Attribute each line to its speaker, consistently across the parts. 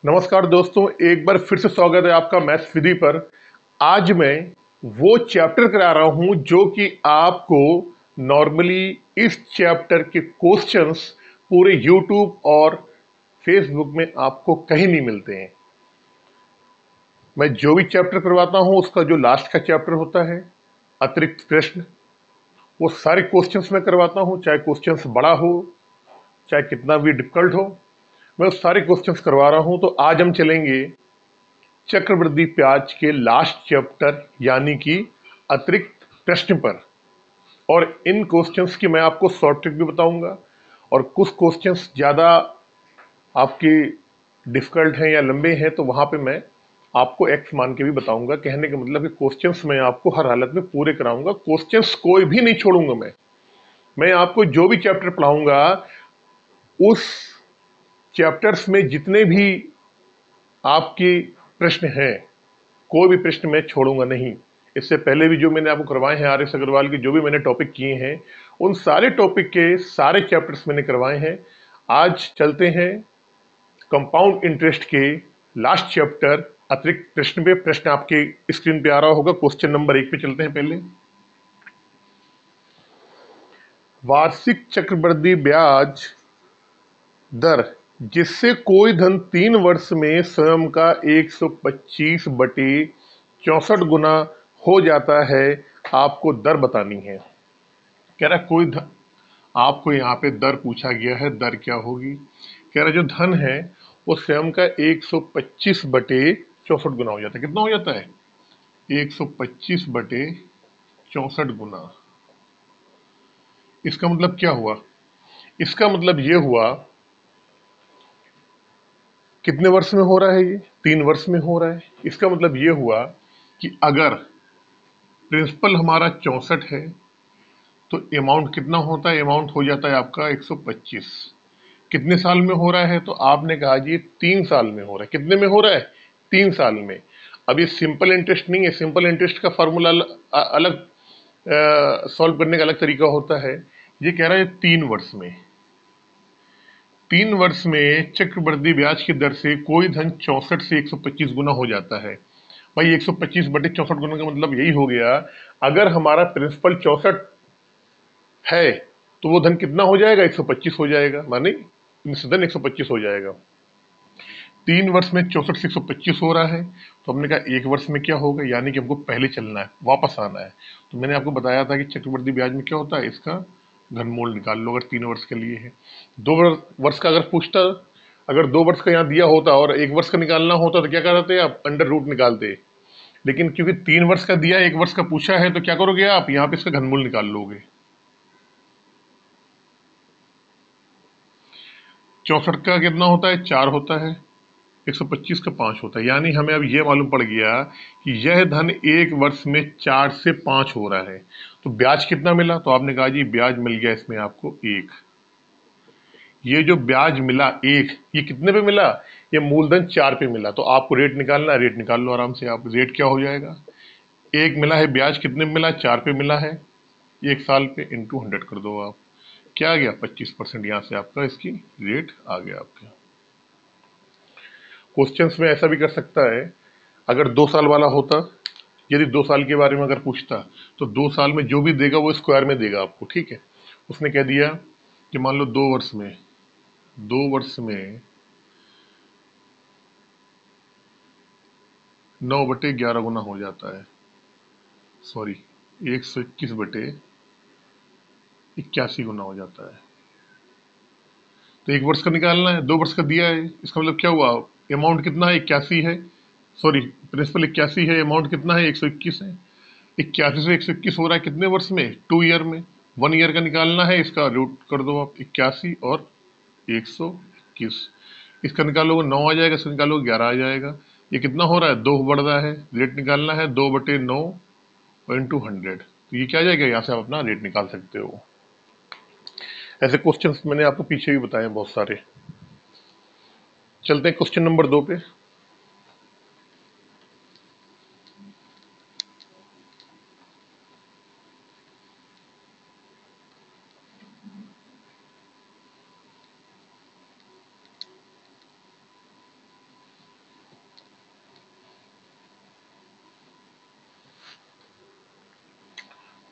Speaker 1: नमस्कार दोस्तों, एक बार फिर से स्वागत है आपका मैथ्स विधि पर। आज मैं वो चैप्टर करा रहा हूं जो कि आपको नॉर्मली इस चैप्टर के क्वेश्चंस पूरे यूट्यूब और फेसबुक में आपको कहीं नहीं मिलते हैं। मैं जो भी चैप्टर करवाता हूं उसका जो लास्ट का चैप्टर होता है, अतिरिक्त प्रश्न, वो सारे क्वेश्चंस मैं करवाता हूं, चाहे क्वेश्चंस बड़ा हो चाहे कितना भी डिफिकल्ट हो, मैं उस सारे क्वेश्चंस करवा रहा हूं। तो आज हम चलेंगे चक्रवृद्धि ब्याज के लास्ट चैप्टर यानी कि अतिरिक्त प्रश्न पर। और इन क्वेश्चंस की मैं आपको शॉर्ट ट्रिक भी बताऊंगा और कुछ क्वेश्चंस ज्यादा आपके डिफिकल्ट हैं या लंबे हैं तो वहां पे मैं आपको एक्स मान के भी बताऊंगा। कहने का मतलब कि क्वेश्चंस मैं आपको हर हालत में पूरे कराऊंगा, क्वेश्चंस कोई भी नहीं छोड़ूंगा। मैं आपको जो भी चैप्टर पढ़ाऊंगा उस चैप्टर्स में जितने भी आपके प्रश्न हैं, कोई भी प्रश्न मैं छोड़ूंगा नहीं। इससे पहले भी जो मैंने आपको करवाए हैं, आर एस अग्रवाल के जो भी मैंने टॉपिक किए हैं, उन सारे टॉपिक के सारे चैप्टर्स मैंने करवाए हैं। आज चलते हैं कंपाउंड इंटरेस्ट के लास्ट चैप्टर अतिरिक्त प्रश्न पे। प्रश्न आपके स्क्रीन पे आ रहा होगा। क्वेश्चन नंबर 1 पे चलते हैं। पहले, वार्षिक चक्रवृद्धि ब्याज दर जिससे कोई धन 3 वर्ष में स्वयं का 125/64 गुना हो जाता है, आपको दर बतानी है। कह रहा कोई धन, आपको यहाँ पे दर पूछा गया है, दर क्या होगी। कह रहा जो धन है वो स्वयं का 125/64 गुना हो जाता है। कितना हो जाता है? 125/64 गुना। इसका मतलब क्या हुआ? इसका मतलब ये हुआ, कितने वर्ष में हो रहा है ये? 3 वर्ष में हो रहा है। इसका मतलब ये हुआ कि अगर प्रिंसिपल हमारा 64 है तो अमाउंट कितना होता है? अमाउंट हो जाता है आपका 125। कितने साल में हो रहा है? तो आपने कहा जी 3 साल में हो रहा है। कितने में हो रहा है? 3 साल में। अब ये सिंपल इंटरेस्ट नहीं है। सिंपल इंटरेस्ट का फॉर्मूला अलग, सॉल्व करने का अलग तरीका होता है। ये कह रहा है 3 वर्ष में। 3 वर्ष में चक्रवृद्धि ब्याज की दर से कोई धन 64 से 125 गुना हो जाता है। भाई 125/64 गुना का मतलब यही हो गया, अगर हमारा प्रिंसिपल 64 है तो वो धन कितना हो जाएगा? 125 हो जाएगा, माने धन 125 हो जाएगा। 3 वर्ष में 64 से 125 हो रहा है, तो हमने कहा 1 वर्ष में क्या होगा, यानी कि हमको पहले चलना है, वापस आना है। तो मैंने आपको बताया था कि चक्रवृद्धि ब्याज में क्या होता है, इसका घनमूल निकाल लो अगर 3 वर्ष के लिए है। 2 वर्ष का अगर पूछता, अगर 2 वर्ष का यहाँ दिया होता और 1 वर्ष का निकालना होता तो क्या करते आप? अंडर रूट निकालते। लेकिन क्योंकि 3 वर्ष का दिया, 1 वर्ष का पूछा है, तो क्या करोगे आप? यहाँ पे इसका घनमूल निकाल लोगे। 64 का कितना होता है? 4 होता है। 125 का 5 होता है। यानी हमें अब ये मालूम पड़ गया कि यह धन 1 वर्ष में 4 से 5 हो रहा है। तो ब्याज कितना मिला? तो आपने कहा जी ब्याज मिल गया इसमें आपको 1। ये जो ब्याज मिला 1, ये कितने पे मिला? ये मूलधन 4 पे मिला। तो आपको रेट निकालना है, रेट निकाल लो आराम से। आप रेट क्या हो जाएगा? 1 मिला है, ब्याज कितने में मिला? 4 पे मिला है, 1 साल पे, इंटू 100 कर दो आप। क्या आ गया? 25%। यहाँ से आपका इसकी रेट आ गया आपके। क्वेश्चंस में ऐसा भी कर सकता है, अगर 2 साल वाला होता, यदि 2 साल के बारे में अगर पूछता, तो 2 साल में जो भी देगा वो स्क्वायर में देगा आपको, ठीक है। उसने कह दिया कि मान लो 2 वर्ष में, 2 वर्ष में 9/11 गुना हो जाता है, सॉरी 121/81 गुना हो जाता है। तो 1 वर्ष का निकालना है, 2 वर्ष का दिया है, इसका मतलब क्या हुआ? अमाउंट कितना है? 81 है, सॉरी प्रिंसिपल 81 है, अमाउंट कितना है? 121 है। 81 से 121 हो रहा है कितने वर्ष में? 2 ईयर में। 1 ईयर का निकालना है, इसका रूट कर दो आप, 81 और 121। इसका निकालोगे 9 आ जाएगा, इसका निकालोगे 11 आ जाएगा। ये कितना हो रहा है? 2 बढ़ रहा है। रेट निकालना है 2/9 इंटू 100। तो ये क्या आ जाएगा? यहाँ से आप अपना रेट निकाल सकते हो। ऐसे क्वेश्चंस मैंने आपको पीछे भी बताए हैं बहुत सारे। चलते हैं क्वेश्चन नंबर 2 पे।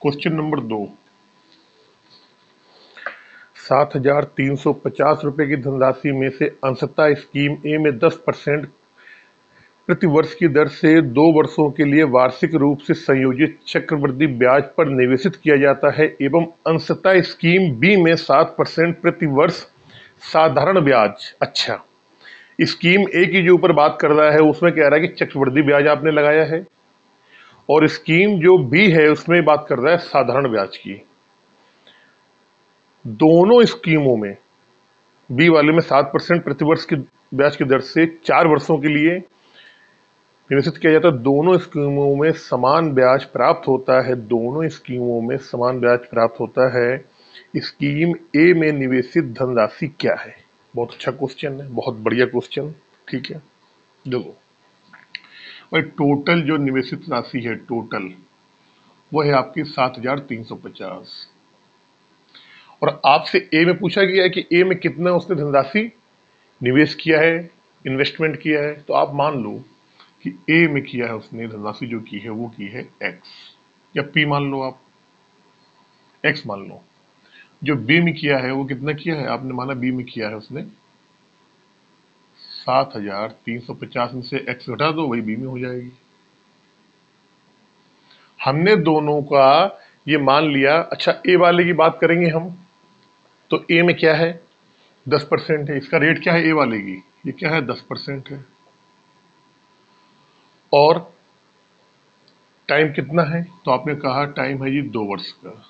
Speaker 1: क्वेश्चन नंबर 2, 7,350 रुपए की धनराशि में से अंशतः स्कीम ए में 10% प्रति वर्ष की दर से 2 वर्षों के लिए वार्षिक रूप से संयोजित चक्रवृद्धि ब्याज पर निवेशित किया जाता है एवं अंशतः स्कीम बी में 7% प्रति वर्ष साधारण ब्याज। अच्छा, स्कीम ए की जो ऊपर बात कर रहा है उसमें कह रहा है कि चक्रवृद्धि ब्याज आपने लगाया है, और स्कीम जो बी है उसमें बात कर रहा है साधारण ब्याज की। दोनों स्कीमों में, बी वाले में 7% प्रतिवर्ष की ब्याज की दर से 4 वर्षों के लिए निवेशित किया जाता है। दोनों स्कीमों में समान ब्याज प्राप्त होता है। दोनों स्कीमों में समान ब्याज प्राप्त होता है। स्कीम ए में निवेशित धनराशि क्या है? बहुत अच्छा क्वेश्चन है, बहुत बढ़िया क्वेश्चन। ठीक है, देखो भाई, टोटल जो निवेशित राशि है टोटल, वो है आपकी 7,350, और आपसे ए में पूछा गया है कि ए में कितना उसने धनराशि निवेश किया है, इन्वेस्टमेंट किया है। तो आप मान लो कि ए में किया है उसने धनराशि जो की है वो की है एक्स, या पी मान लो, आप एक्स मान लो। जो बी में किया है वो कितना किया है, आपने माना बी में किया है उसने 7,350 में से एक्स घटा दो, वही बी में हो जाएगी। हमने दोनों का ये मान लिया। अच्छा, ए वाले की बात करेंगे हम, तो ए में क्या है 10% है। इसका रेट क्या है ए वाले की, ये क्या है 10% है। और टाइम कितना है, तो आपने कहा टाइम है जी 2 वर्ष का।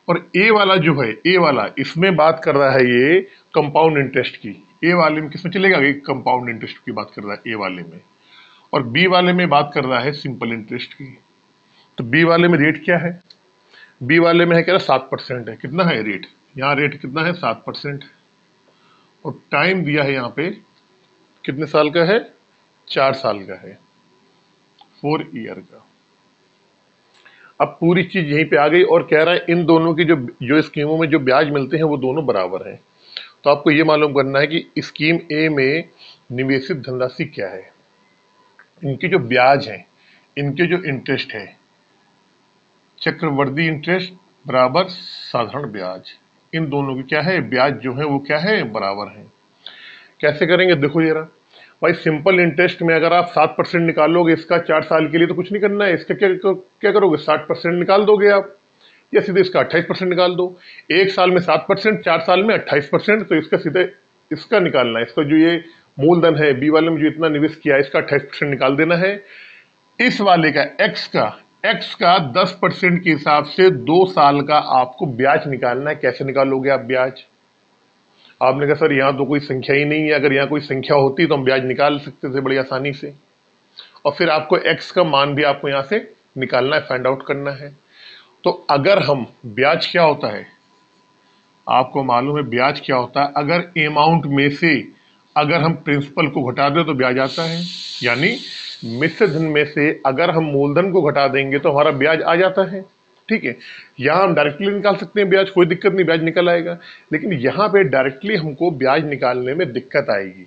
Speaker 1: और ए वाला जो है, ए वाला इसमें बात कर रहा है ये कंपाउंड इंटरेस्ट की। ए वाले में किसमें चलेगा, कंपाउंड इंटरेस्ट की बात कर रहा है ए वाले में। और बी वाले में बात कर रहा है सिंपल इंटरेस्ट की। तो बी वाले में रेट क्या है, बी वाले में है क्या 7% है। कितना है रेट, यहाँ रेट कितना है 7%। और टाइम दिया है यहाँ पे कितने साल का है, 4 साल का है, 4 ईयर का। अब पूरी चीज यहीं पे आ गई, और कह रहा है इन दोनों की जो जो स्कीमों में जो ब्याज मिलते हैं वो दोनों बराबर हैं। तो आपको ये मालूम करना है कि स्कीम ए में निवेशित धनराशि क्या है, इनके जो ब्याज हैं, इनके जो इंटरेस्ट है, चक्रवृद्धि इंटरेस्ट बराबर साधारण ब्याज, इन दोनों की क्या है ब्याज जो है वो क्या है बराबर है। कैसे करेंगे, देखो जरा भाई, सिंपल इंटरेस्ट में अगर आप 7% निकालोगे इसका 4 साल के लिए, तो कुछ नहीं करना है, इसका क्या क्या करोगे, 60% निकाल दोगे आप, या सीधे इसका 28% निकाल दो। 1 साल में 7%, 4 साल में 28%, तो इसका सीधे इसका निकालना है। इसका जो ये मूलधन है बी वाले में जो इतना निवेश किया है, इसका 28% निकाल देना है। इस वाले का एक्स का 10% के हिसाब से 2 साल का आपको ब्याज निकालना है। कैसे निकालोगे आप ब्याज, आपने कहा सर यहाँ तो कोई संख्या ही नहीं है, अगर यहाँ कोई संख्या होती तो हम ब्याज निकाल सकते थे बड़ी आसानी से। और फिर आपको एक्स का मान भी आपको यहाँ से निकालना है, फाइंड आउट करना है। तो अगर हम, ब्याज क्या होता है आपको मालूम है, ब्याज क्या होता है, अगर अमाउंट में से अगर हम प्रिंसिपल को घटा दें तो ब्याज आता है। यानी मिश्र धन में से अगर हम मूलधन को घटा देंगे तो हमारा ब्याज आ जाता है। ठीक है, यहाँ हम डायरेक्टली निकाल सकते हैं ब्याज, कोई दिक्कत नहीं, ब्याज निकल आएगा। लेकिन यहाँ पे डायरेक्टली हमको ब्याज निकालने में दिक्कत आएगी।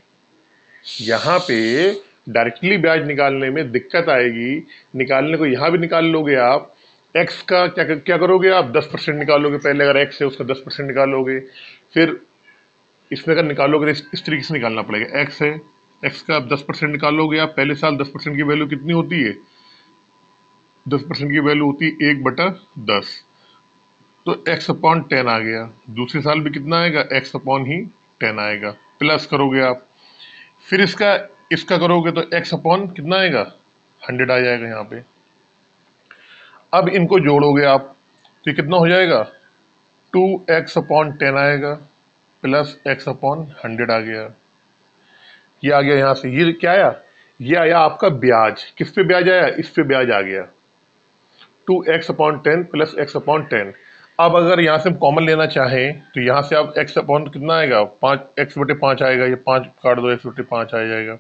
Speaker 1: यहाँ पे डायरेक्टली ब्याज निकालने में दिक्कत आएगी। निकालने को यहाँ भी निकाल लोगे आप, एक्स का क्या करोगे आप, 10% निकालोगे पहले, अगर एक्स है उसका 10% निकालोगे। फिर इसमें अगर निकालोगे तो इस तरीके से निकालना पड़ेगा, एक्स है, एक्स का आप 10% निकालोगे आप, पहले साल 10% की वैल्यू कितनी होती है, 10% की वैल्यू होती है 1/10, तो एक्स अपॉन 10 आ गया। दूसरे साल भी कितना आएगा, एक्स अपॉन ही 10 आएगा। प्लस करोगे आप, फिर इसका इसका करोगे तो एक्स अपॉन कितना आएगा, 100 आ जाएगा यहाँ पे। अब इनको जोड़ोगे आप तो ये कितना हो जाएगा, 2x अपॉन 10 आएगा, प्लस एक्स अपॉन 100 आ गया। ये आ गया यहाँ से, ये क्या आया, ये आया आपका ब्याज। किस पे ब्याज आया, इस पे ब्याज आ गया, 2x upon 10 plus x upon 10। अब अगर यहाँ से हम कॉमन लेना चाहें तो यहाँ से आप x अपॉन कितना आएगा, 5x/5 आएगा, ये 5 काट दो, x/5 आ जाएगा।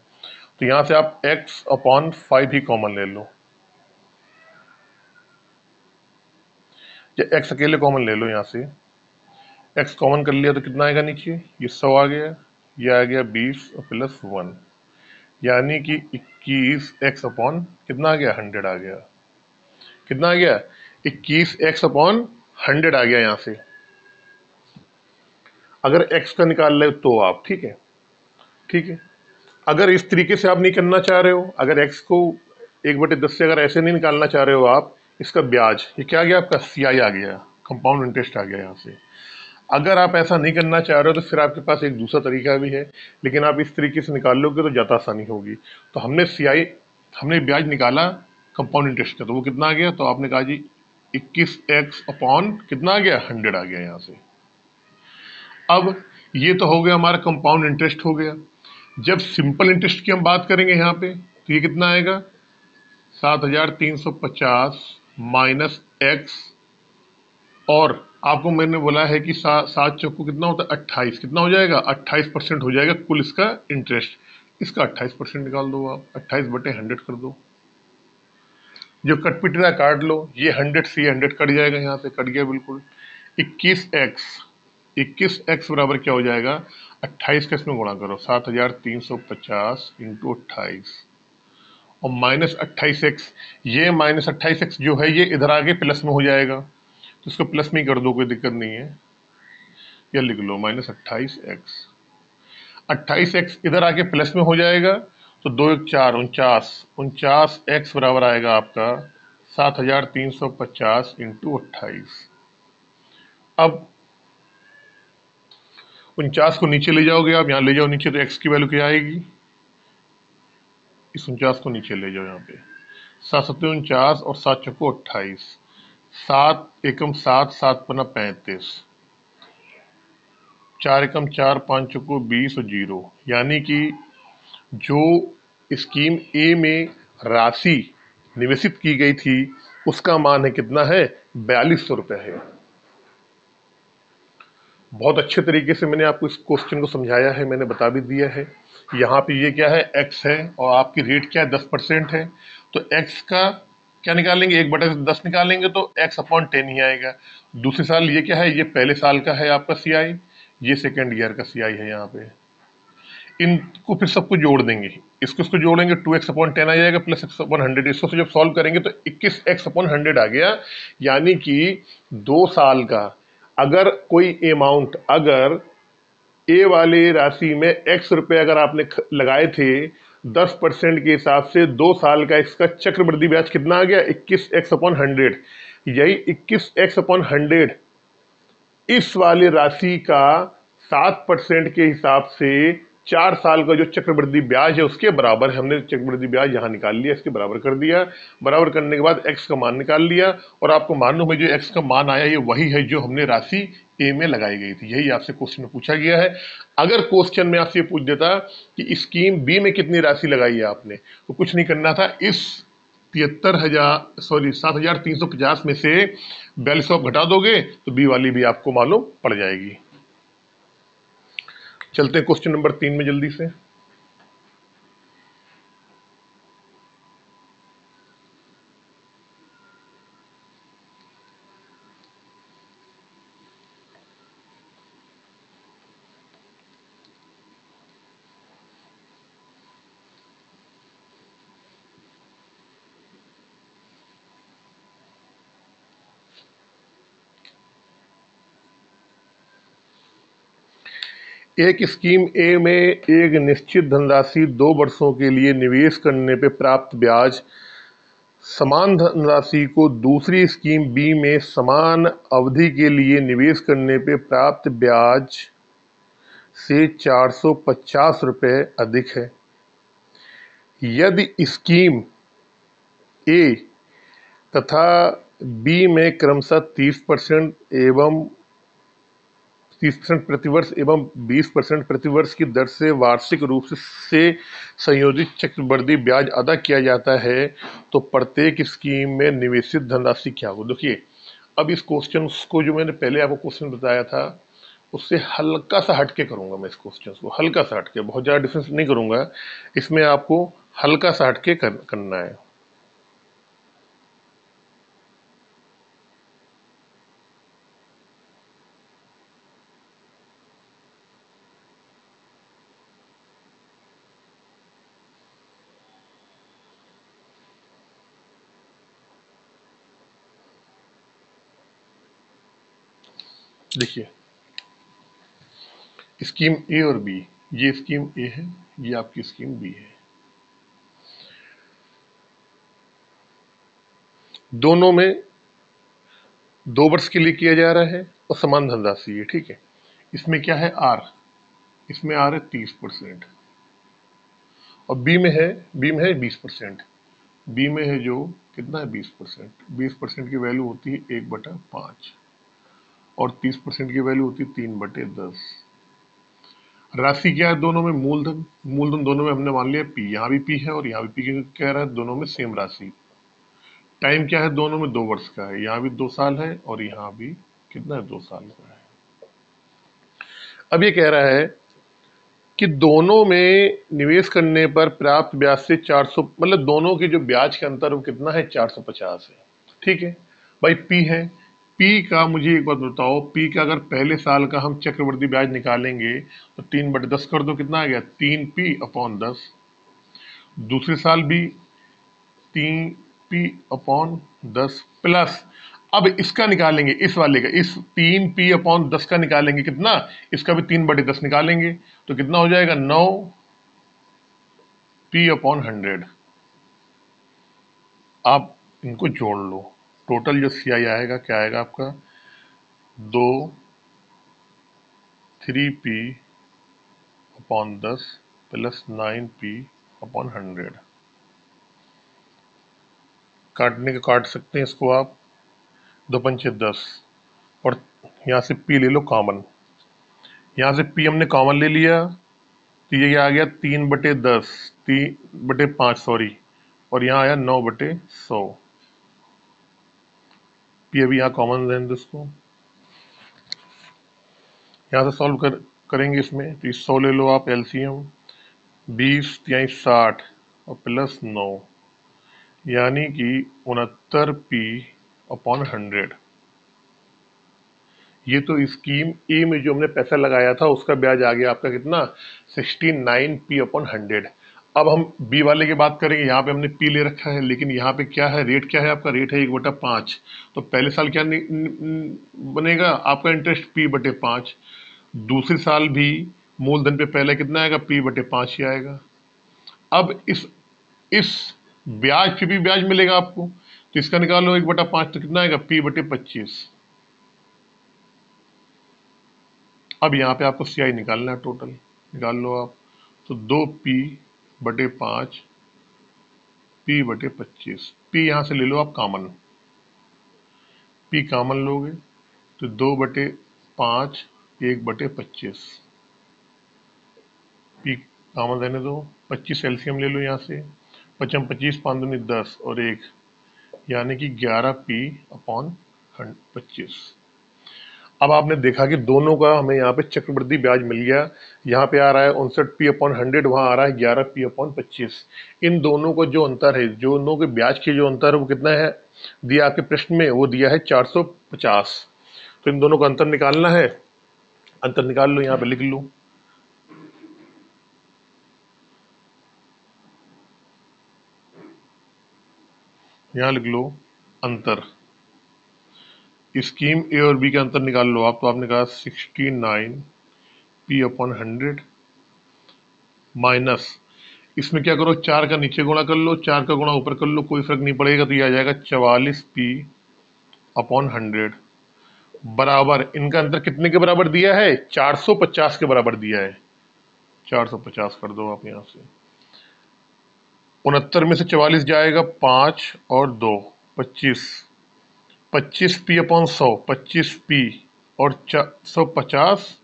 Speaker 1: तो यहाँ से आप x अपॉन 5 ही कॉमन ले लो, या x अकेले कॉमन ले लो। यहाँ से x कॉमन कर लिया तो कितना आएगा नीचे, ये 100 आ गया, ये आ गया 20 और प्लस 1, यानी कि 21 x अपॉन कितना आ गया, 100 आ गया। कितना आ गया, 21x/100 आ गया यहां से, अगर x का निकाल ले तो आप, ठीक है, ठीक है। अगर इस तरीके से आप नहीं करना चाह रहे हो, अगर x को 1/10 से अगर ऐसे नहीं निकालना चाह रहे हो आप, इसका ब्याज, ये क्या आ गया आपका, CI आ गया, कंपाउंड इंटरेस्ट आ गया यहाँ से। अगर आप ऐसा नहीं करना चाह रहे हो तो फिर आपके पास एक दूसरा तरीका भी है, लेकिन आप इस तरीके से निकाल लोगे तो ज़्यादा आसानी होगी। तो हमने CI, हमने ब्याज निकाला कंपाउंड इंटरेस्ट का, तो वो कितना आ गया, तो आपने कहा जी 21x/ कितना आ गया, 100 आ गया यहाँ से। अब ये तो हो गया हमारा कंपाउंड इंटरेस्ट हो गया। जब सिंपल इंटरेस्ट की हम बात करेंगे यहाँ पे, तो ये कितना आएगा, 7,350 माइनस एक्स, और आपको मैंने बोला है कि 7 चौको कितना होता है, 28, कितना हो जाएगा, 28% हो जाएगा कुल इसका इंटरेस्ट। इसका 28% निकाल दो आप, 28/100 कर दो, जो कट पिट रहा काट लो, ये 100 से 100 कट जाएगा, यहाँ से कट गया बिल्कुल। 21x, 21x बराबर क्या हो जाएगा, 28 का इसमें गुणा करो, 7,350 इंटू 28, और माइनस 28x, ये माइनस 28x जो है ये इधर आगे प्लस में हो जाएगा, तो इसको प्लस में ही कर दो, कोई दिक्कत नहीं है, ये लिख लो -28x। 28x इधर आके प्लस में हो जाएगा, तो 2 1 4, 49, 49x बराबर आएगा आपका 7,350 इंटू 28। अब 49 को नीचे ले जाओगे आप, यहाँ ले जाओ नीचे, तो x की वैल्यू क्या आएगी, इस 49 को नीचे ले जाओ यहाँ पे, 7 7 49 और 7 चौको 28, 7 एकम 7, 7 पन्ना 35, 4 एकम 4, 5 चौको 20 और 0, यानी कि जो स्कीम ए में राशि निवेशित की गई थी उसका मान है कितना है, 4200 रुपये है। बहुत अच्छे तरीके से मैंने आपको इस क्वेश्चन को समझाया है, मैंने बता भी दिया है। यहाँ पे ये क्या है, x है, और आपकी रेट क्या है, 10% है, तो x का क्या निकालेंगे, 1/10 निकालेंगे तो x/10 ही आएगा। दूसरे साल ये क्या है, ये पहले साल का है आपका CI, ये सेकेंड ईयर का CI है। यहाँ पे इनको फिर सबको जोड़ देंगे, इसको इसको जोड़ेंगे, 2x/10 आ जाएगा प्लस x/100, इसको जब सॉल्व करेंगे तो 21x/100 आ गया। यानी कि 2 साल का अगर कोई अमाउंट, अगर ए वाली राशि में x रुपए अगर आपने लगाए थे 10% के हिसाब से, 2 साल का इसका चक्रवृद्धि ब्याज कितना आ गया, 21x/100। यही 21x/100 इस वाली राशि का 7% के हिसाब से 4 साल का जो चक्रवृद्धि ब्याज है उसके बराबर है। हमने चक्रवृद्धि ब्याज यहाँ निकाल लिया, इसके बराबर कर दिया, बराबर करने के बाद x का मान निकाल लिया, और आपको मालूम है जो x का मान आया ये वही है जो हमने राशि ए में लगाई गई थी। यही आपसे क्वेश्चन में पूछा गया है। अगर क्वेश्चन में आपसे पूछ देता कि स्कीम बी में कितनी राशि लगाई है आपने, तो कुछ नहीं करना था, इस 7,350 में से 4200 आप घटा दोगे तो बी वाली भी आपको मालूम पड़ जाएगी। चलते हैं क्वेश्चन नंबर 3 में जल्दी से। एक स्कीम ए में एक निश्चित धनराशि 2 वर्षों के लिए निवेश करने पर प्राप्त ब्याज समान धनराशि को दूसरी स्कीम बी में समान अवधि के लिए निवेश करने पर प्राप्त ब्याज से 450 रुपये अधिक है। यदि स्कीम ए तथा बी में क्रमशः 30% एवं 30% प्रतिवर्ष एवं 20% प्रतिवर्ष की दर से वार्षिक रूप से संयोजित चक्रवृद्धि ब्याज अदा किया जाता है, तो प्रत्येक स्कीम में निवेशित धनराशि क्या हो। देखिए, अब इस क्वेश्चन को जो मैंने पहले आपको क्वेश्चन बताया था उससे हल्का सा हटके करूंगा मैं इस क्वेश्चन को, हल्का सा हटके, बहुत ज़्यादा डिफरेंस नहीं करूंगा इसमें, आपको हल्का सा हटके करना है। देखिए, स्कीम ए और बी, ये स्कीम ए है, ये आपकी स्कीम बी है। दोनों में 2 वर्ष के लिए किया जा रहा है और समान धनराशि है, ठीक है। इसमें क्या है आर, इसमें आर है 30% और बी में है 20%। बी में है जो कितना है 20%, 20% की वैल्यू होती है 1/5 और 30% की वैल्यू होती है 3/10। राशि क्या है दोनों में, मूलधन। मूलधन दोनों में हमने मान लिया पी, यहाँ भी पी है और यहाँ भी पी कह रहा है, दोनों में सेम राशि। टाइम क्या है दोनों में, 2 वर्ष का है, यहाँ भी 2 साल है और यहाँ भी कितना है 2 साल का है। अब ये कह रहा है कि दोनों में निवेश करने पर प्राप्त ब्याज से 400, मतलब दोनों की जो ब्याज का अंतर वो कितना है 450 है, ठीक है भाई। पी है, पी का मुझे एक बात बताओ, पी का अगर पहले साल का हम चक्रवृद्धि ब्याज निकालेंगे तो 3/10 कर दो, कितना आ गया 3p/10। दूसरे साल भी 3p/10 प्लस, अब इसका निकालेंगे, इस वाले का, इस 3p/10 का निकालेंगे कितना, इसका भी 3/10 निकालेंगे तो कितना हो जाएगा 9p/100। आप इनको जोड़ लो, टोटल जो सीआई आएगा क्या आएगा आपका, 3p/10 प्लस 9p/100। काटने के काट सकते हैं इसको आप, 2×5 = 10 और यहाँ से पी ले लो कॉमन, यहाँ से पी हमने कॉमन ले लिया तो ये आ गया 3/10, 3/5 सॉरी, और यहाँ आया 9/100। पी अभी यहाँ कॉमन रहने दो इसको, यहाँ से सॉल्व करेंगे इसमें तो 100 ले लो आप एलसीएम, 20 × 60 और प्लस 9 यानी कि 69p/100। ये तो स्कीम ए में जो हमने पैसा लगाया था उसका ब्याज आ गया आपका कितना, 69p/100। अब हम बी वाले की बात करेंगे, यहाँ पे हमने पी ले रखा है लेकिन यहाँ पे क्या है, रेट क्या है आपका, रेट है 1/5। तो पहले साल क्या बनेगा आपका इंटरेस्ट p/5, दूसरे साल भी मूलधन पे पहले कितना आएगा p/5 ही आएगा। अब इस ब्याज पे भी ब्याज मिलेगा आपको तो इसका निकालो 1/5 तो कितना आएगा p/25। अब यहाँ पे आपको सीआई निकालना है, टोटल निकाल लो आप, तो 2p/5 p/25, p यहाँ से ले लो आप कॉमन, p कॉमन लोगे तो 2/5 1/25, p कॉमन रहने दो, 25 एलसीएम ले लो यहाँ से, 25 5 दूनी 10 और 1 यानी कि 11p/25। अब आपने देखा कि दोनों का हमें यहाँ पे चक्रवृद्धि ब्याज मिल गया, यहाँ पे आ रहा है 59p/100, वहाँ आ रहा है 11p/25। इन दोनों का जो अंतर है, जो दोनों के ब्याज के जो अंतर है वो कितना है दिया आपके प्रश्न में, वो दिया है 450। तो इन दोनों का अंतर निकालना है, अंतर निकाल लो, यहाँ पे लिख लो, यहाँ लिख लो अंतर, स्कीम ए और बी का अंतर निकाल लो आप। तो आपने कहा 69p/100 माइनस, इसमें क्या करो 4 का नीचे गुणा कर लो, 4 का गुणा ऊपर कर लो, कोई फर्क नहीं पड़ेगा तो ये आ जाएगा 44p/100 बराबर, इनका अंतर कितने के बराबर दिया है, 450 के बराबर दिया है, 450 कर दो आप यहाँ से। 69 में से 44 जाएगा, 5 और 2 25, 25p/100, 25p और 150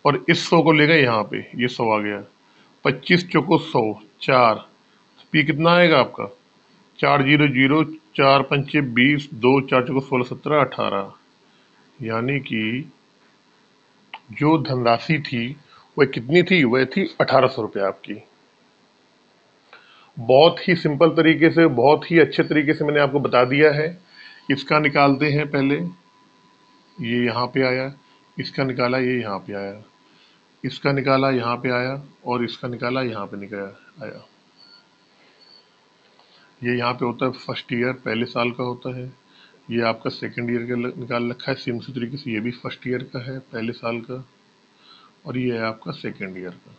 Speaker 1: और इस 100 को लेगा यहाँ पे, ये 100 आ गया, 25 चौको 100, 4 पी कितना आएगा आपका, 400, 4×5 20, 2 4 चौको 16 17 18, यानी कि जो धनराशि थी वह कितनी थी, वह थी 1800 रुपये आपकी। बहुत ही सिंपल तरीके से, बहुत ही अच्छे तरीके से मैंने आपको बता दिया है। इसका निकालते हैं पहले, ये यहाँ पे आया, इसका निकाला ये यहाँ पे आया, इसका निकाला यहाँ पे आया और इसका निकाला यहाँ पे निकला आया। ये यहाँ पे होता है फर्स्ट ईयर, पहले साल का होता है, ये आपका सेकेंड ईयर का निकाल रखा है सेम उसी तरीके से, ये भी फर्स्ट ईयर का है, पहले साल का, और ये है आपका सेकेंड ईयर का।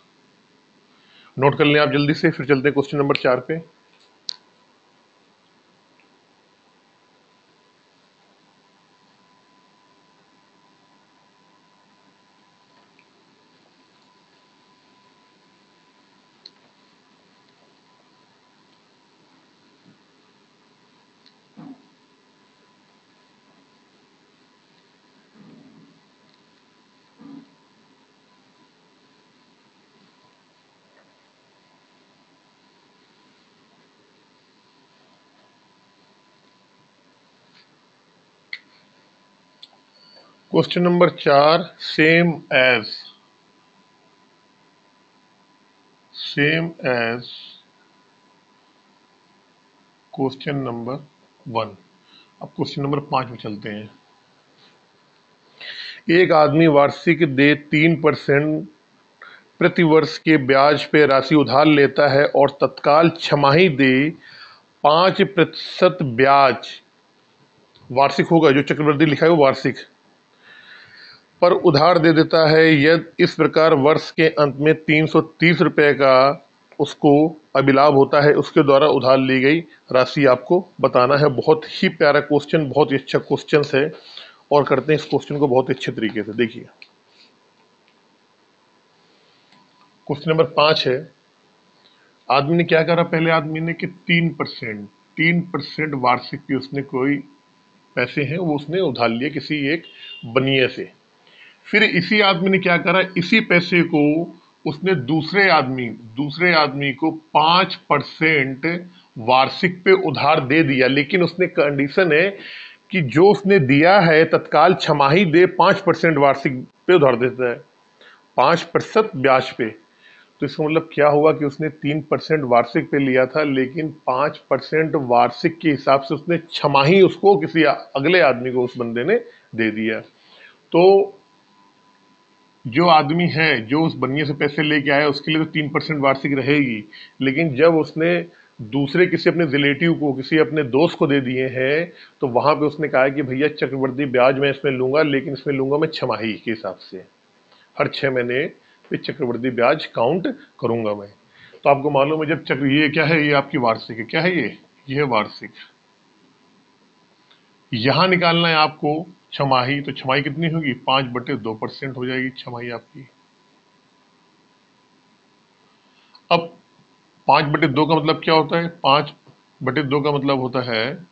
Speaker 1: नोट कर लें आप जल्दी से, फिर चलते हैं क्वेश्चन नंबर 4 पे। Question number 4, same as question number 1। अब क्वेश्चन नंबर 5 में चलते हैं। एक आदमी वार्षिक दे 3% प्रति वर्ष के ब्याज पे राशि उधार लेता है और तत्काल छमाही दे 5% ब्याज, वार्षिक होगा, जो चक्रवृद्धि लिखा है वो वार्षिक, पर उधार दे देता है। यदि इस प्रकार वर्ष के अंत में 330 रुपए का उसको अभिलाभ होता है, उसके द्वारा उधार ली गई राशि आपको बताना है। बहुत ही प्यारा क्वेश्चन, बहुत ही अच्छा क्वेश्चन है, और करते हैं इस क्वेश्चन को बहुत अच्छे तरीके से। देखिए क्वेश्चन नंबर 5 है, आदमी ने क्या करा, पहले आदमी ने कि 3% वार्षिक की उसने कोई पैसे हैं वो उसने उधार लिए किसी एक बनिए से। फिर इसी आदमी ने क्या करा, इसी पैसे को उसने दूसरे आदमी को 5% वार्षिक पे उधार दे दिया, लेकिन उसने कंडीशन है कि जो उसने दिया है तत्काल छमाही दे 5% वार्षिक पे उधार देता है, 5% ब्याज पे। तो इसका मतलब क्या हुआ कि उसने 3% वार्षिक पे लिया था, लेकिन 5% वार्षिक के हिसाब से उसने छमाही उसको किसी अगले आदमी को, उस बंदे ने दे दिया। तो जो आदमी है जो उस बनिए से पैसे लेके आया उसके लिए तो 3% वार्षिक रहेगी, लेकिन जब उसने दूसरे किसी अपने रिलेटिव को, किसी अपने दोस्त को दे दिए हैं, तो वहां पे उसने कहा कि भैया चक्रवृद्धि ब्याज मैं इसमें लूंगा, लेकिन इसमें लूंगा मैं छमाही के हिसाब से, हर 6 महीने पे चक्रवृद्धि ब्याज काउंट करूंगा मैं। तो आपको मालूम है जब चक्र, ये क्या है, ये आपकी वार्षिक है, क्या है ये है वार्षिक। यहां निकालना है आपको छमाही, तो छमाही कितनी होगी, 5/2% हो जाएगी छमाही आपकी। अब 5/2 का मतलब क्या होता है, 5/2 का मतलब होता है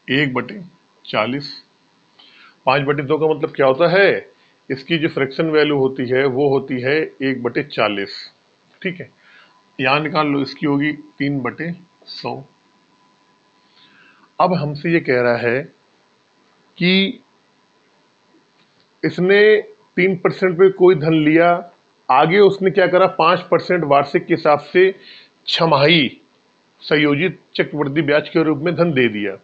Speaker 1: 1/40। 5/2 का मतलब क्या होता है, इसकी जो फ्रैक्शन वैल्यू होती है वो होती है 1/40। ठीक है, यहां निकाल लो, इसकी होगी 3/100। अब हमसे ये कह रहा है कि इसने 3% पे कोई धन लिया, आगे उसने क्या करा, 5% वार्षिक के हिसाब से छमाही संयोजित चक्रवृद्धि ब्याज के रूप में धन दे दिया।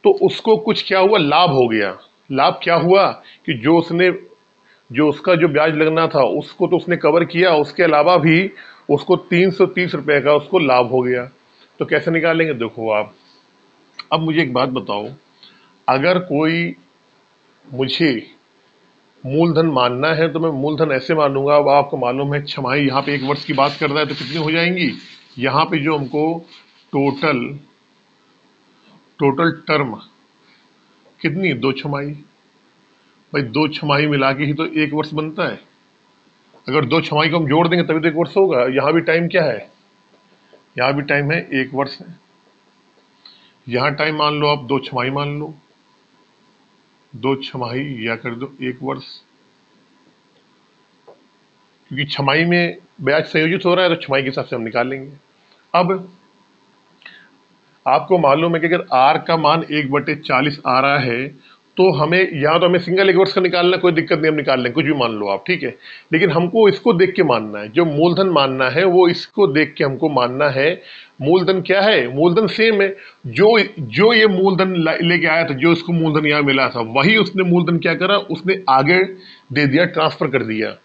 Speaker 1: तो उसको कुछ क्या हुआ, लाभ हो गया। लाभ क्या हुआ कि जो उसका जो ब्याज लगना था उसको तो उसने कवर किया, उसके अलावा भी उसको 330 रुपए का उसको लाभ हो गया। तो कैसे निकालेंगे, देखो आप। अब मुझे एक बात बताओ, अगर कोई मुझे मूलधन मानना है तो मैं मूलधन ऐसे मानूंगा। अब आपको मालूम है छमाही, यहाँ पे 1 वर्ष की बात कर रहा है तो कितनी हो जाएंगी, यहाँ पे जो हमको टोटल टोटल टर्म कितनी, 2 छमाही। भाई 2 छमाही मिला के ही तो 1 वर्ष बनता है। अगर 2 छमाही को हम जोड़ देंगे तभी तो 1 वर्ष होगा। यहाँ भी टाइम क्या है, यहाँ भी टाइम है 1 वर्ष है। यहाँ टाइम मान लो आप 2 छमाही मान लो, 2 छमाही या कर दो 1 वर्ष, क्योंकि छमाही में ब्याज संयोजित हो रहा है तो छमाही के हिसाब से हम निकाल लेंगे। अब आपको मालूम है कि अगर R का मान 1/40 आ रहा है तो हमें यहाँ, तो हमें सिंगल 1 वर्ष का निकालना, कोई दिक्कत नहीं, हम निकाल लें, कुछ भी मान लो आप, ठीक है। लेकिन हमको इसको देख के मानना है, जो मूलधन मानना है वो इसको देख के हमको मानना है। मूलधन क्या है, मूलधन सेम है, जो ये मूलधन लेके आया था, जो इसको मूलधन यहाँ मिला था, वही उसने मूलधन क्या करा, उसने आगे दे दिया, ट्रांसफर कर दिया।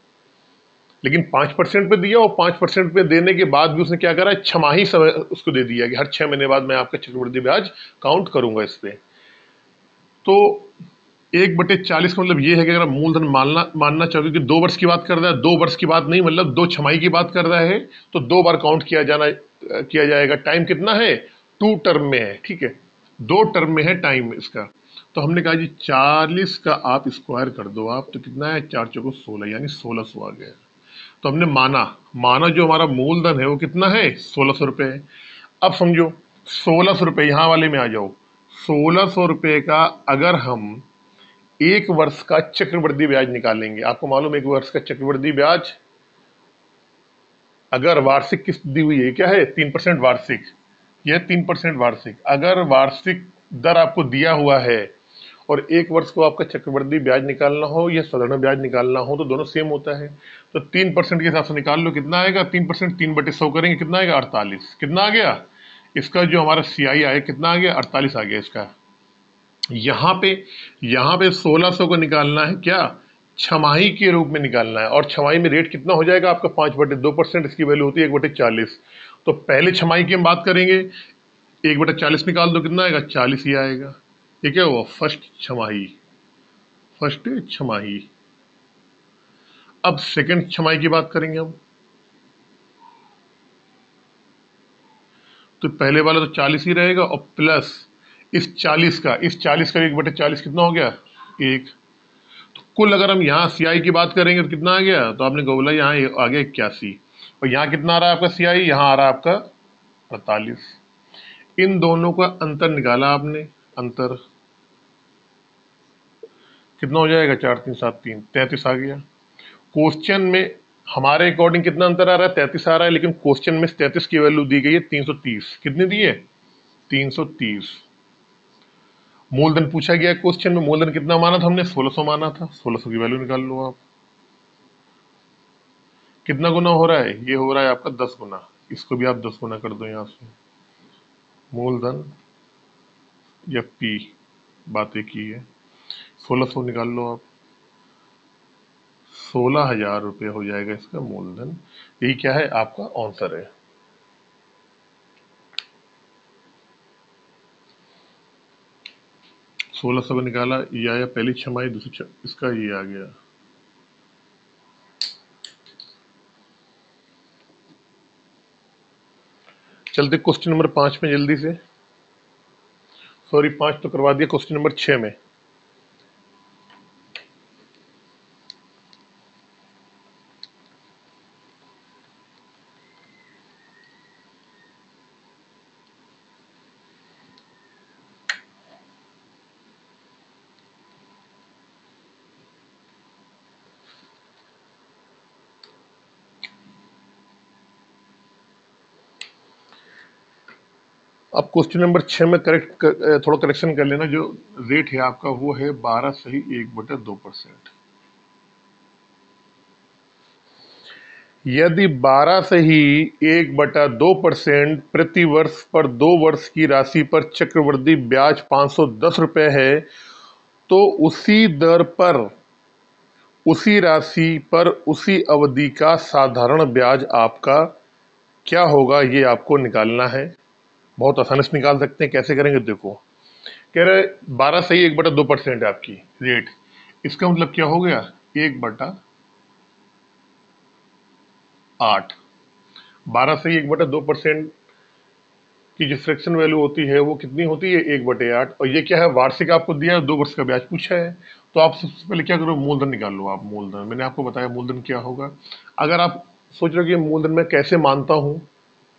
Speaker 1: लेकिन 5% पे दिया, और 5% पे देने के बाद भी उसने क्या करा, छमाही समय उसको दे दिया कि हर 6 महीने बाद मैं आपका चक्रवृद्धि ब्याज काउंट करूंगा इस पे। तो 1/40 का मतलब ये है कि अगर आप मूलधन मानना चाहोगे कि 2 वर्ष की बात कर रहा है, 2 वर्ष की बात नहीं, मतलब 2 छमाही की बात कर रहा है, तो 2 बार काउंट किया जाएगा। टाइम कितना है, 2 टर्म में है, ठीक है, 2 टर्म में है टाइम इसका। तो हमने कहा जी 40 का आप स्क्वायर कर दो आप, तो कितना है, 4 चौको 16, यानी 1600 आ गया। तो हमने माना माना जो हमारा मूलधन है वो कितना है, 1600 रुपये है। अब समझो 1600 रुपये, यहां वाले में आ जाओ, 1600 रुपये का अगर हम 1 वर्ष का चक्रवृद्धि ब्याज निकालेंगे, आपको मालूम है 1 वर्ष का चक्रवृद्धि ब्याज अगर वार्षिक किस्त दी हुई है, क्या है, 3% वार्षिक, यह 3% वार्षिक। अगर वार्षिक दर आपको दिया हुआ है और 1 वर्ष को आपका चक्रवृद्धि ब्याज निकालना हो या साधारण ब्याज निकालना हो, तो दोनों सेम होता है। तो 3% के हिसाब से निकाल लो, कितना आएगा, 3%, 3/100 करेंगे, कितना आएगा, 48। कितना आ गया, इसका जो हमारा CI आया कितना आ गया, 48 आ गया इसका। यहाँ पे 1600 को निकालना है, क्या, छमाही के रूप में निकालना है, और छमाही में रेट कितना हो जाएगा आपका, 5/2%, इसकी वैल्यू होती है 1/40। तो पहले छमाही की हम बात करेंगे, 1/40 निकाल दो, कितना आएगा, 40 ही आएगा। ये क्या हुआ, फर्स्ट छमाही। अब सेकंड छमाही की बात करेंगे हम, तो पहले वाला तो 40 ही रहेगा, और प्लस इस 40 का 1/40 कितना हो गया, 1। कुल अगर हम यहाँ CI की बात करेंगे तो कितना आ गया, तो आपने बोला यहाँ आ गया 81, और यहाँ कितना आ रहा है आपका CI, यहाँ आ रहा है आपका 48। इन दोनों का अंतर निकाला आपने, अंतर कितना हो जाएगा, 4 3 7 3, 33 आ गया। क्वेश्चन में हमारे अकॉर्डिंग कितना अंतर आ रहा है, 33 आ रहा है, लेकिन क्वेश्चन में 33 की वैल्यू दी गई है 330। कितनी दी है, 330। मूलधन पूछा गया क्वेश्चन में, मूलधन कितना माना था हमने, 1600 माना था, 1600 की वैल्यू निकाल लो आप। कितना गुना हो रहा है, ये हो रहा है आपका 10 गुना, इसको भी आप 10 गुना कर दो यहाँ से। मूलधन या P बात एक ही है, 1600 निकाल लो आप, 16,000 रुपये हो जाएगा इसका मूलधन। यही क्या है, आपका आंसर है। सोलह सौ निकाला, ये आया पहली छमाही, दूसरी इसका ये आ गया। चलते क्वेश्चन नंबर 5 में जल्दी से, सॉरी 5 तो करवा दिया, क्वेश्चन नंबर 6 में। अब क्वेश्चन नंबर 6 में थोड़ा करेक्शन कर लेना, जो रेट है आपका वो है 12 सही 1/2%। यदि 12 सही 1/2% प्रति वर्ष पर 2 वर्ष की राशि पर चक्रवृद्धि ब्याज 510 रुपये है, तो उसी दर पर, उसी राशि पर, उसी अवधि का साधारण ब्याज आपका क्या होगा, ये आपको निकालना है। बहुत आसानी से निकाल सकते हैं, कैसे करेंगे देखो। कह रहे 12 सही 1/2% है आपकी रेट, इसका मतलब क्या हो गया, 1/8। 12 सही 1/2% की जो फ्रैक्शन वैल्यू होती है वो कितनी होती है, 1/8। और ये क्या है, वार्षिक आपको दिया है, 2 वर्ष का ब्याज पूछा है। तो आप सबसे पहले क्या करो, मूलधन निकाल लो आप। मूलधन मैंने आपको बताया मूलधन क्या होगा। अगर आप सोच रहे हो कि मूलधन मैं कैसे मानता हूँ,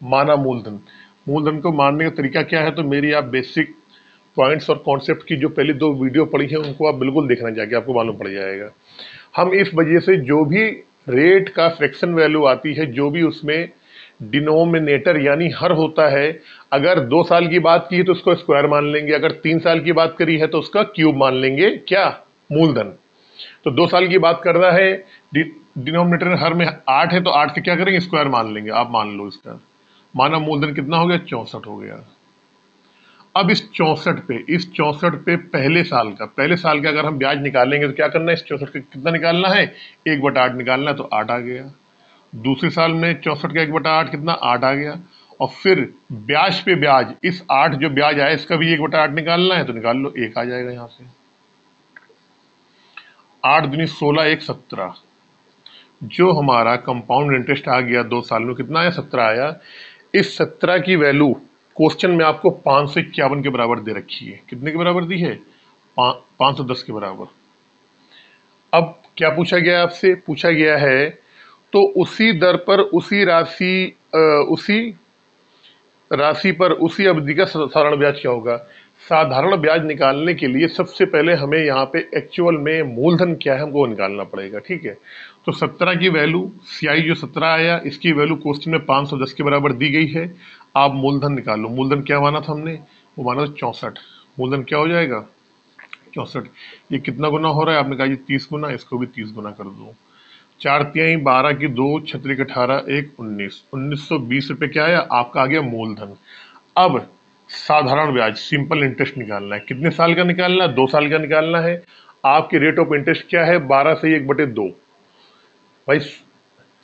Speaker 1: माना मूलधन, मूलधन को मानने का तरीका क्या है, तो मेरी आप बेसिक पॉइंट्स और कॉन्सेप्ट की जो पहले 2 वीडियो पढ़ी है उनको आप बिल्कुल देखना चाहिए, आपको मालूम पड़ जाएगा। हम इस वजह से जो भी रेट का फ्रैक्शन वैल्यू आती है, जो भी उसमें डिनोमिनेटर यानी हर होता है, अगर 2 साल की बात की है तो उसको स्क्वायर मान लेंगे, अगर 3 साल की बात करी है तो उसका क्यूब मान लेंगे, क्या, मूलधन। तो 2 साल की बात कर रहा है, डिनोमिनेटर हर में 8 है, तो 8 से क्या करेंगे, स्क्वायर मान लेंगे। आप मान लो इसका माना मूलधन कितना हो गया, 64 हो गया। अब इस 64 पे पहले साल का अगर हम ब्याज निकालेंगे तो क्या करना है, इस 64 का कितना निकालना है, 1/8 निकालना है, तो 8 आ गया। दूसरे साल में 64 का 1/8 कितना, 8 आ गया। और फिर ब्याज पे ब्याज, इस 8 जो ब्याज आया इसका भी 1/8 निकालना है तो निकाल लो, 1 आ जाएगा यहां से। 8 दूनी 16, 1 17। जो हमारा कंपाउंड इंटरेस्ट आ गया 2 साल में कितना आया, 17 आया। इस 17 की वैल्यू क्वेश्चन में आपको 551 के बराबर दे रखी है। कितने के बराबर दी है, 510 के बराबर। अब क्या पूछा गया है आपसे, पूछा गया है तो उसी दर पर उसी राशि पर उसी अवधि का साधारण ब्याज क्या होगा। साधारण ब्याज निकालने के लिए सबसे पहले हमें यहाँ पे एक्चुअल में मूलधन क्या है हमको निकालना पड़ेगा, ठीक है। तो 17 की वैल्यू सीआई जो 17 आया, इसकी वैल्यू क्वेश्चन में 510 के बराबर दी गई है। आप मूलधन निकालो। मूलधन क्या माना था हमने, वो माना था 64। मूलधन क्या हो जाएगा, 64। ये कितना गुना हो रहा है, आपने कहा ये 30 गुना, इसको भी 30 गुना कर दो। 4 तिहाई 12 की 2, 6 18, 1 19, 1920 रुपए क्या आया आपका, आ गया मूलधन। अब साधारण ब्याज सिंपल इंटरेस्ट निकालना है। कितने साल का निकालना है, 2 साल का निकालना है। आपकी रेट ऑफ इंटरेस्ट क्या है, 12 से 1/2। भाई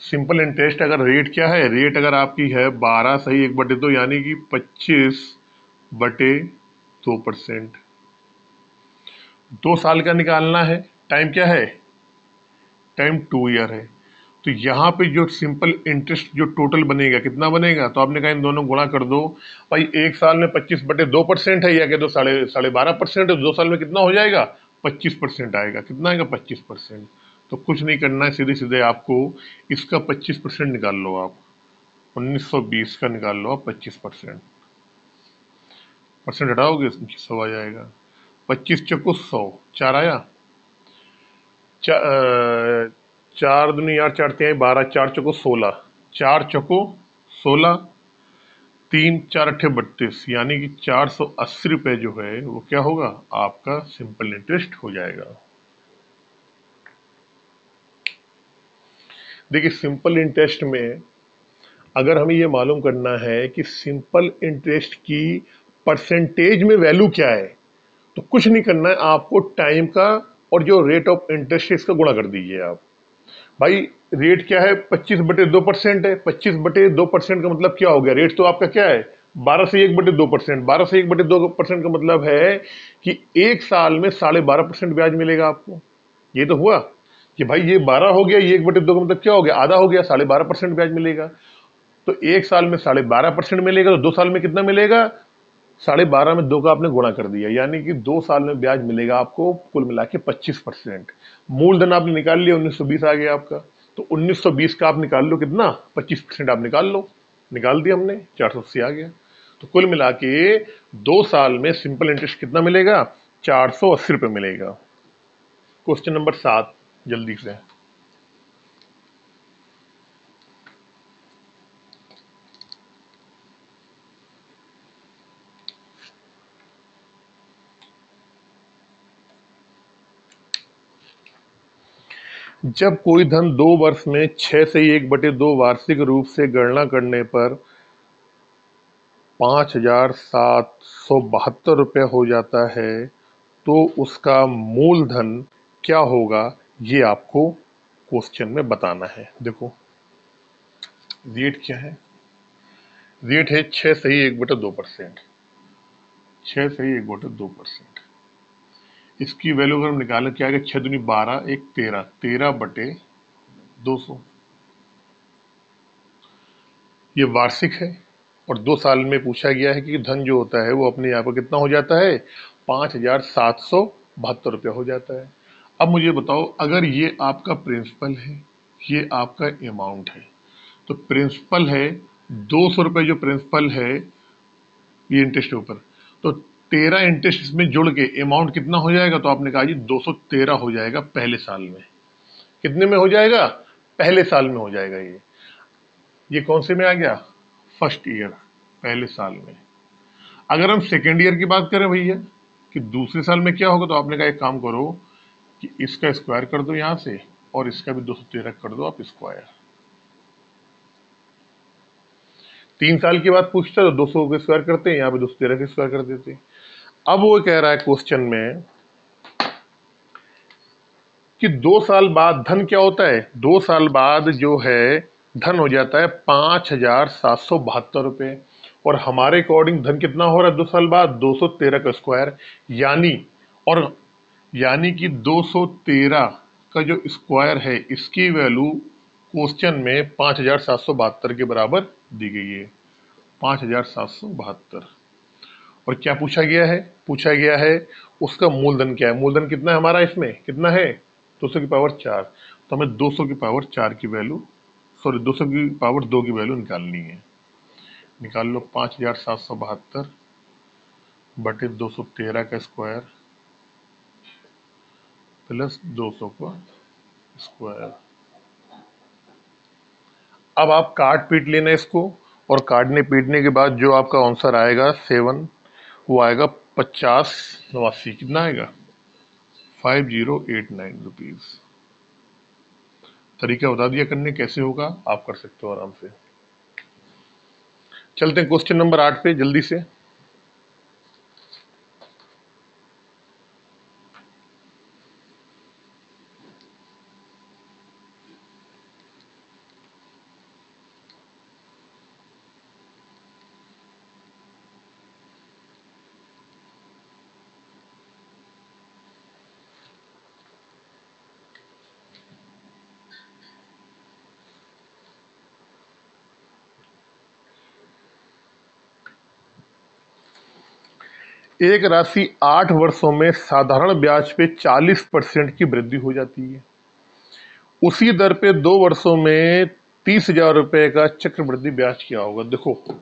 Speaker 1: सिंपल इंटरेस्ट अगर रेट क्या है, रेट अगर आपकी है 12 से 1/2 यानी कि 25/2%। 2 साल का निकालना है, टाइम क्या है, टाइम 2 ईयर है। तो यहाँ पे जो सिंपल इंटरेस्ट जो टोटल बनेगा कितना बनेगा, तो आपने कहा इन दोनों गुणा कर दो। भाई 1 साल में 25/2% है या कह दो 12.5% है, 2 साल में कितना हो जाएगा, 25% आएगा। कितना आएगा, 25%। तो कुछ नहीं करना है, सीधे सीधे आपको इसका 25% निकाल लो आप। 1920 का निकाल लो आप 25%। परसेंट हटाओगे 100 आ जाएगा। 25 चौको 100, 4 आया। 4 दूनी 8, 4 तिहाई 12, 4 चौको 16, 4 चौको 16, 3 4 अट्ठे 32, यानी कि 480 रुपए जो है वो क्या होगा, आपका सिंपल इंटरेस्ट हो जाएगा। देखिए सिंपल इंटरेस्ट में अगर हमें ये मालूम करना है कि सिंपल इंटरेस्ट की परसेंटेज में वैल्यू क्या है, तो कुछ नहीं करना है, आपको टाइम का और जो रेट ऑफ इंटरेस्ट है इसका गुणा कर दीजिए आप। भाई रेट क्या है, 25/2% है। 25/2% का मतलब क्या हो गया, रेट तो आपका क्या है 12 से 1/2%। 12 से 1/2% का मतलब है कि 1 साल में 12.5% ब्याज मिलेगा आपको। ये तो हुआ कि भाई ये 12 हो गया, ये 1/2 का मतलब क्या हो गया, आधा हो गया, 12.5% ब्याज मिलेगा। तो 1 साल में 12.5% मिलेगा, तो 2 साल में कितना मिलेगा, 12.5 में 2 का आपने गुणा कर दिया, यानी कि 2 साल में ब्याज मिलेगा आपको कुल मिला के 25%। मूलधन आपने निकाल लिया, 1920 आ गया आपका। तो 1920 का आप निकाल लो कितना, 25% आप निकाल लो। निकाल दिया हमने, 480 आ गया। तो कुल मिला के 2 साल में सिंपल इंटरेस्ट कितना मिलेगा, 480 रुपये मिलेगा। क्वेश्चन नंबर 7 जल्दी से। जब कोई धन 2 वर्ष में 6 से 1/2 वार्षिक रूप से गणना करने पर 5,772 रुपये हो जाता है, तो उसका मूलधन क्या होगा, ये आपको क्वेश्चन में बताना है। देखो रेट क्या है, रेट है 6 से ही 1/2%। 6 से ही 1/2%। इसकी वैल्यू अगर हम निकालें क्या आएगा, 6 दूनी 12, 1 13, 13/200। ये वार्षिक है और 2 साल में पूछा गया है कि धन जो होता है वो अपने यहाँ पर कितना हो जाता है, 5,772 रुपया हो जाता है। अब मुझे बताओ, अगर ये आपका प्रिंसिपल है, ये आपका अमाउंट है, तो प्रिंसिपल है 200 रुपये, जो प्रिंसिपल है ये इंटरेस्ट के ऊपर, तो 13 इंटरेस्ट इसमें जुड़ के अमाउंट कितना हो जाएगा, तो आपने कहा जी 213 हो जाएगा पहले साल में। कितने में हो जाएगा, पहले साल में हो जाएगा। ये कौन से में आ गया, फर्स्ट ईयर, पहले साल में। अगर हम सेकेंड ईयर की बात करें भैया कि दूसरे साल में क्या होगा, तो आपने कहा एक काम करो कि इसका स्क्वायर कर दो यहां से और इसका भी 213 कर दो आप स्क्वायर। 3 साल की बात पूछता तो 200 के स्क्वायर करते हैं, यहाँ पे 213 के स्क्वायर कर देते हैं। अब वो कह रहा है क्वेश्चन में कि 2 साल बाद धन क्या होता है, 2 साल बाद जो है धन हो जाता है 5,772 रुपये। और हमारे अकॉर्डिंग धन कितना हो रहा है 2 साल बाद? 213 का स्क्वायर। यानी और यानी कि 213 का जो स्क्वायर है इसकी वैल्यू क्वेश्चन में 5,772 के बराबर दी गई है। 5,772। और क्या पूछा गया है? पूछा गया है उसका मूलधन क्या है। मूलधन कितना है हमारा? इसमें कितना है? 200 की पावर 4। तो हमें 200 की पावर 4 की वैल्यू, सॉरी 200 की पावर 2 की वैल्यू निकालनी है। निकाल लो। 5,772 बटे 213 का स्क्वायर प्लस 200 का स्क्वायर। अब आप काट पीट लेना इसको, और काटने पीटने के बाद जो आपका आंसर आएगा 7, वो आएगा 50 89। कितना आएगा? 5089 रुपीज। तरीका बता दिया करने कैसे होगा, आप कर सकते हो आराम से। चलते हैं क्वेश्चन नंबर 8 पे जल्दी से। एक राशि 8 वर्षों में साधारण ब्याज पे 40% की वृद्धि हो जाती है। उसी दर पे 2 वर्षों में 30,000 रुपए का चक्रवृद्धि ब्याज क्या होगा? देखो, कह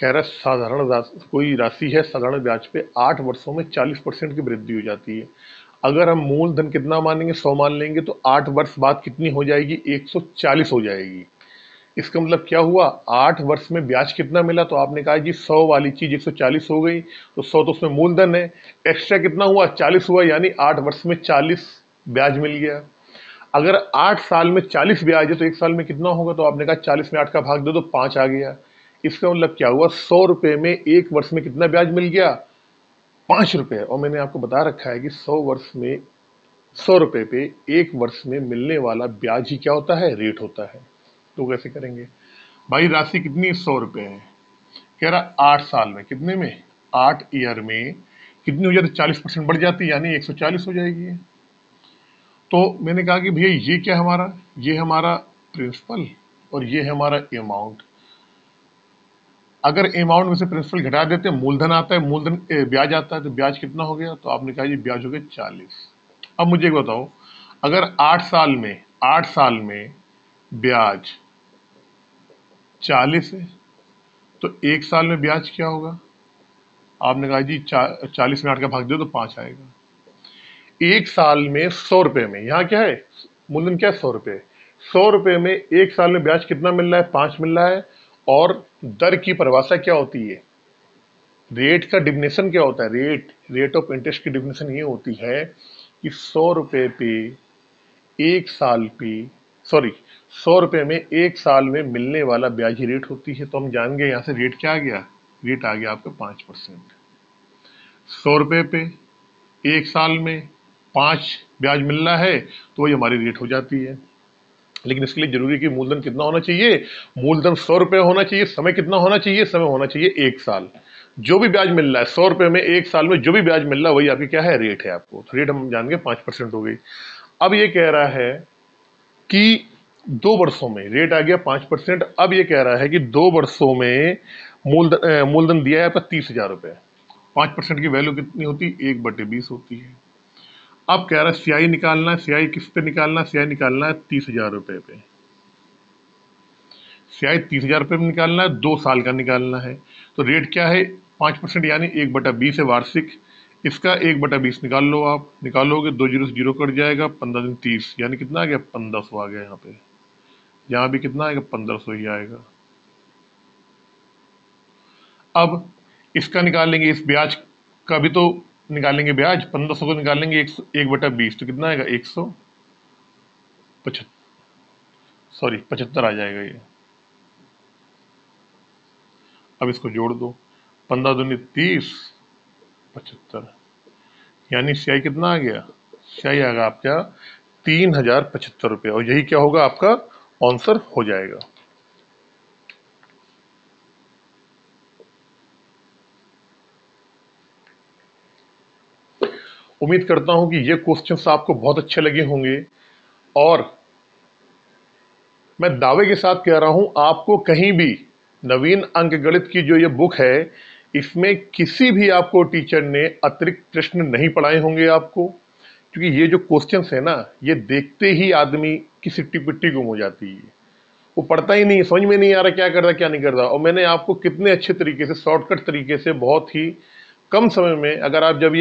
Speaker 1: रहा है साधारण राशि, कोई राशि है साधारण ब्याज पे 8 वर्षों में 40% की वृद्धि हो जाती है। अगर हम मूलधन कितना मानेंगे? 100 मान लेंगे, तो 8 वर्ष बाद कितनी हो जाएगी? 140 हो जाएगी। इसका मतलब क्या हुआ? 8 वर्ष में ब्याज कितना मिला? तो आपने कहा जी 100 वाली चीज 140 हो गई, तो 100 तो उसमें मूलधन है। एक्स्ट्रा कितना हुआ? 40 हुआ, यानी 8 वर्ष में 40 ब्याज मिल गया। अगर 8 साल में 40 ब्याज है तो 1 साल में कितना होगा? तो आपने कहा 40 में 8 का भाग दो तो 5 आ गया। इसका मतलब क्या हुआ? 100 रुपए में 1 वर्ष में कितना ब्याज मिल गया? 5 रुपए। और मैंने आपको बता रखा है कि 100 रुपए पे 1 वर्ष में मिलने वाला ब्याज ही क्या होता है? रेट होता है। तो कैसे करेंगे भाई? राशि कितनी? 100 रुपए है। कह रहा 8 साल में, कितने में? 8 ईयर में कितनी हो जाती? 40% बढ़ जाती, यानी 140 हो जाएगी। तो मैंने कहा कि भैया ये क्या हमारा? ये हमारा प्रिंसिपल और ये हमारा अमाउंट। अगर अमाउंट में से प्रिंसिपल घटा देते हैं, मूलधन आता है, मूलधन ब्याज आता है, तो ब्याज कितना हो गया? तो आपने कहा जी ब्याज हो गया 40। अब मुझे एक बताओ, अगर 8 साल में ब्याज 40 है, तो 1 साल में ब्याज क्या होगा? आपने कहा जी 40 में 8 का भाग दो तो 5 आएगा। 1 साल में 100 रुपए में, यहाँ क्या है? मूलधन क्या है? 100 रुपए। 100 रुपए में 1 साल में ब्याज कितना मिल रहा है? 5 मिल रहा है। और दर की परिभाषा क्या होती है? रेट का डिफिनेशन क्या होता है? रेट ऑफ इंटरेस्ट की डिफिनेशन ये होती है कि 100 रुपए पे 1 साल पे, सॉरी 100 रुपए में 1 साल में मिलने वाला ब्याज ही रेट होती है। तो हम जान गए यहाँ से रेट क्या आ गया? रेट आ गया आपका 5%। 100 रुपए पे 1 साल में 5 ब्याज मिल रहा है, तो वही हमारी रेट हो जाती है। लेकिन इसके लिए जरूरी है कि मूलधन कितना होना चाहिए? मूलधन 100 रुपए होना चाहिए। समय कितना होना चाहिए? समय होना चाहिए 1 साल। जो भी ब्याज मिल रहा है 100 रुपए में 1 साल में जो भी ब्याज मिल रहा है वही आपकी क्या है? रेट है। आपको तो रेट हम जान गए 5% हो गई। अब ये कह रहा है कि 2 वर्षों में रेट आ गया 5%। अब ये कह रहा है कि 2 वर्षों में मूलधन दिया है आपका 30,000 रुपए। 5% की वैल्यू कितनी होती? 1/20 होती है। अब कह रहा है सियाई निकालना है। सियाई किस पे निकालना है? सियाई निकालना है 30,000 रुपए पे। सियाई 30,000 रुपए में निकालना है, 2 साल का निकालना है। तो रेट क्या है? 5%, यानी 1/20 है वार्षिक। इसका 1/20 निकाल लो। आप निकालोगे 2 जीरो से जीरो कट जाएगा, 15 दिन 30, यानी कितना आ गया? 1500 आ गया। यहाँ पे यहाँ भी कितना आएगा? 1500 ही आएगा। अब इसका निकालेंगे, इस ब्याज का भी तो निकालेंगे ब्याज। 1500 को निकालेंगे 1/20, तो कितना आएगा? 175, सॉरी 75 आ जाएगा ये। अब इसको जोड़ दो, 15 दूनी 30, 75, यानी सियाई कितना आ गया? सियाई आ गया आपका 3,075 रुपये। और यही क्या होगा? आपका आंसर हो जाएगा। उम्मीद करता हूं कि ये क्वेश्चंस आपको बहुत अच्छे लगे होंगे और मैं दावे के साथ कह रहा हूं आपको कहीं भी नवीन अंकगणित की जो ये बुक है इसमें किसी भी आपको टीचर ने अतिरिक्त प्रश्न नहीं पढ़ाए होंगे आपको, क्योंकि ये जो क्वेश्चंस है ना ये देखते ही आदमी की सिट्टी पिट्टी गुम हो जाती है। वो पढ़ता ही नहीं, समझ में नहीं आ रहा क्या कर रहा क्या नहीं कर रहा। और मैंने आपको कितने अच्छे तरीके से शॉर्टकट तरीके से बहुत ही कम समय में, अगर आप जब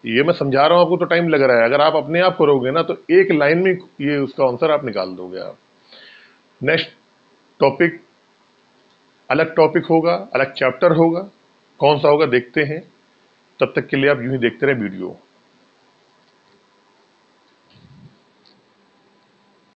Speaker 1: ये मैं समझा रहा हूं आपको तो टाइम लग रहा है, अगर आप अपने आप करोगे ना तो एक लाइन में ये उसका आंसर आप निकाल दोगे। आप नेक्स्ट टॉपिक, अलग टॉपिक होगा, अलग चैप्टर होगा, कौन सा होगा देखते हैं। तब तक के लिए आप यूं ही देखते रहे वीडियो।